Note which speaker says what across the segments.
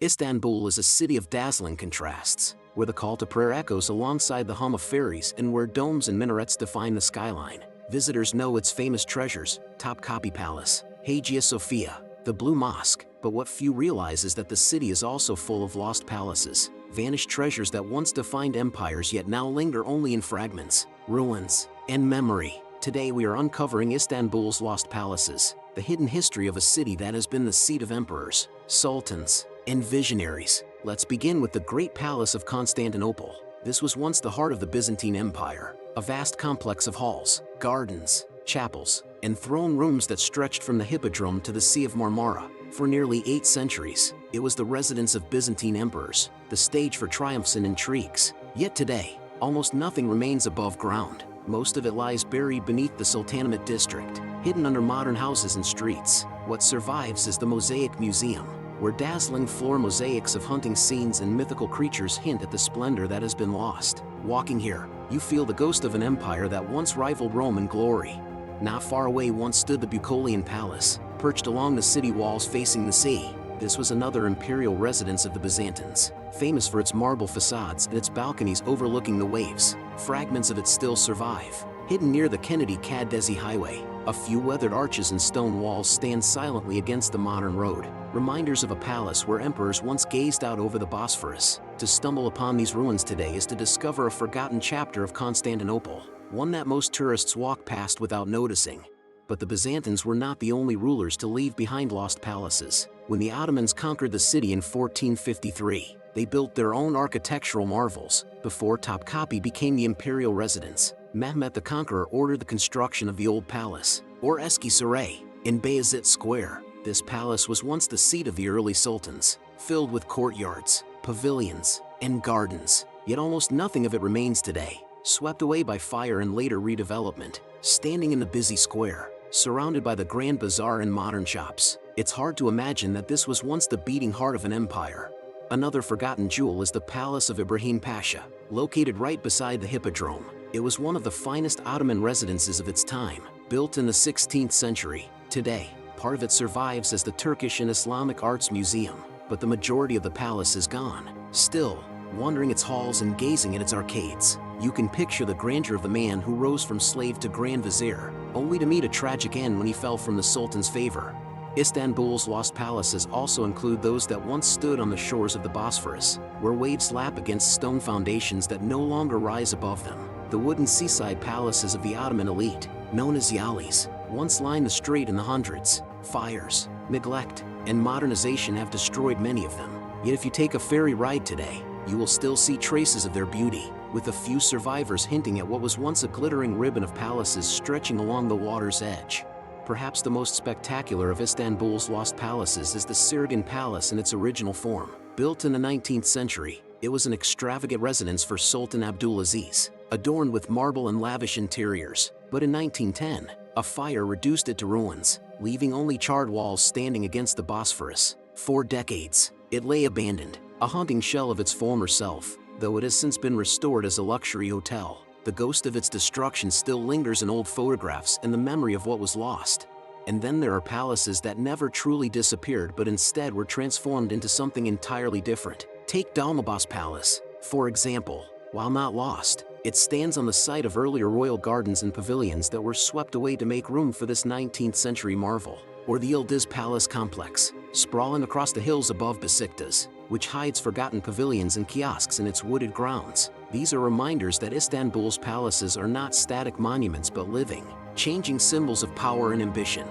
Speaker 1: Istanbul is a city of dazzling contrasts, where the call to prayer echoes alongside the hum of ferries and where domes and minarets define the skyline. Visitors know its famous treasures, Topkapi Palace, Hagia Sophia, the Blue Mosque, but what few realize is that the city is also full of lost palaces, vanished treasures that once defined empires yet now linger only in fragments, ruins, and memory. Today we are uncovering Istanbul's lost palaces, the hidden history of a city that has been the seat of emperors, sultans, and visionaries. Let's begin with the Great Palace of Constantinople. This was once the heart of the Byzantine Empire, a vast complex of halls, gardens, chapels, and throne rooms that stretched from the Hippodrome to the Sea of Marmara. For nearly 8 centuries, it was the residence of Byzantine emperors, the stage for triumphs and intrigues. Yet today, almost nothing remains above ground. Most of it lies buried beneath the Sultanate district, hidden under modern houses and streets. What survives is the Mosaic Museum, where dazzling floor mosaics of hunting scenes and mythical creatures hint at the splendor that has been lost. Walking here, you feel the ghost of an empire that once rivaled Rome in glory. Not far away once stood the Bucoleon Palace, perched along the city walls facing the sea. This was another imperial residence of the Byzantines, famous for its marble facades and its balconies overlooking the waves. Fragments of it still survive. Hidden near the Kennedy-Kadesi Highway, a few weathered arches and stone walls stand silently against the modern road, reminders of a palace where emperors once gazed out over the Bosphorus. To stumble upon these ruins today is to discover a forgotten chapter of Constantinople, one that most tourists walk past without noticing. But the Byzantines were not the only rulers to leave behind lost palaces. When the Ottomans conquered the city in 1453, they built their own architectural marvels. Before Topkapi became the imperial residence, Mehmet the Conqueror ordered the construction of the Old Palace, or Eski Saray, in Beyazıt Square. This palace was once the seat of the early sultans, filled with courtyards, pavilions, and gardens. Yet almost nothing of it remains today, swept away by fire and later redevelopment. Standing in the busy square, surrounded by the Grand Bazaar and modern shops, it's hard to imagine that this was once the beating heart of an empire. Another forgotten jewel is the Palace of Ibrahim Pasha, located right beside the Hippodrome. It was one of the finest Ottoman residences of its time, built in the 16th century. Today, part of it survives as the Turkish and Islamic Arts Museum, but the majority of the palace is gone. Still, wandering its halls and gazing at its arcades, you can picture the grandeur of the man who rose from slave to Grand Vizier, only to meet a tragic end when he fell from the Sultan's favor. Istanbul's lost palaces also include those that once stood on the shores of the Bosphorus, where waves lap against stone foundations that no longer rise above them. The wooden seaside palaces of the Ottoman elite, known as yalis, once lined the strait in the hundreds. Fires, neglect, and modernization have destroyed many of them. Yet if you take a ferry ride today, you will still see traces of their beauty, with a few survivors hinting at what was once a glittering ribbon of palaces stretching along the water's edge. Perhaps the most spectacular of Istanbul's lost palaces is the Çırağan Palace in its original form. Built in the 19th century, it was an extravagant residence for Sultan Abdulaziz, adorned with marble and lavish interiors. But in 1910, a fire reduced it to ruins, leaving only charred walls standing against the Bosphorus. For decades, it lay abandoned, a haunting shell of its former self. Though it has since been restored as a luxury hotel, the ghost of its destruction still lingers in old photographs and the memory of what was lost. And then there are palaces that never truly disappeared but instead were transformed into something entirely different. Take Dolmabahce Palace, for example. While not lost, it stands on the site of earlier royal gardens and pavilions that were swept away to make room for this 19th century marvel. Or the Yıldız Palace complex, sprawling across the hills above Besiktas, which hides forgotten pavilions and kiosks in its wooded grounds. These are reminders that Istanbul's palaces are not static monuments but living, changing symbols of power and ambition.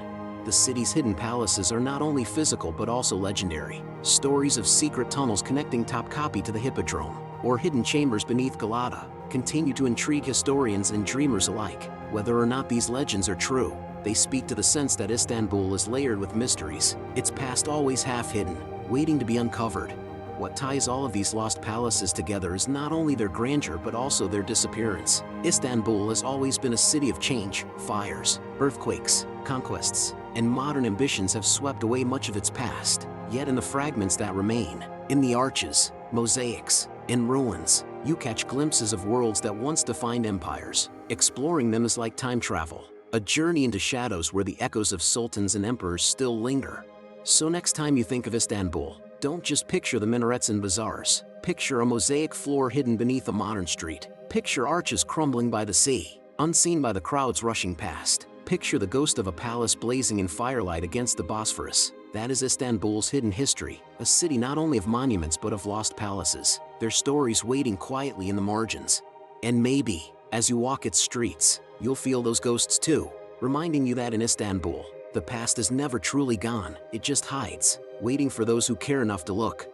Speaker 1: The city's hidden palaces are not only physical but also legendary. Stories of secret tunnels connecting Topkapi to the Hippodrome, or hidden chambers beneath Galata, continue to intrigue historians and dreamers alike. Whether or not these legends are true, they speak to the sense that Istanbul is layered with mysteries, its past always half-hidden, waiting to be uncovered. What ties all of these lost palaces together is not only their grandeur but also their disappearance. Istanbul has always been a city of change. Fires, earthquakes, conquests, and modern ambitions have swept away much of its past. Yet in the fragments that remain, in the arches, mosaics, and ruins, you catch glimpses of worlds that once defined empires. Exploring them is like time travel, a journey into shadows where the echoes of sultans and emperors still linger. So next time you think of Istanbul, Don't just picture the minarets and bazaars. Picture a mosaic floor hidden beneath a modern street. Picture arches crumbling by the sea, unseen by the crowds rushing past. Picture the ghost of a palace blazing in firelight against the Bosphorus. That is Istanbul's hidden history, a city not only of monuments but of lost palaces, their stories waiting quietly in the margins. And maybe, as you walk its streets, you'll feel those ghosts too, reminding you that in Istanbul, the past is never truly gone, it just hides, waiting for those who care enough to look.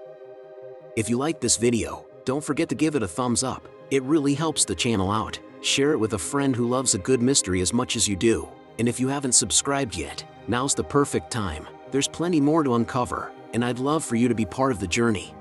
Speaker 1: If you liked this video, don't forget to give it a thumbs up, it really helps the channel out. Share it with a friend who loves a good mystery as much as you do. And if you haven't subscribed yet, now's the perfect time. There's plenty more to uncover, and I'd love for you to be part of the journey.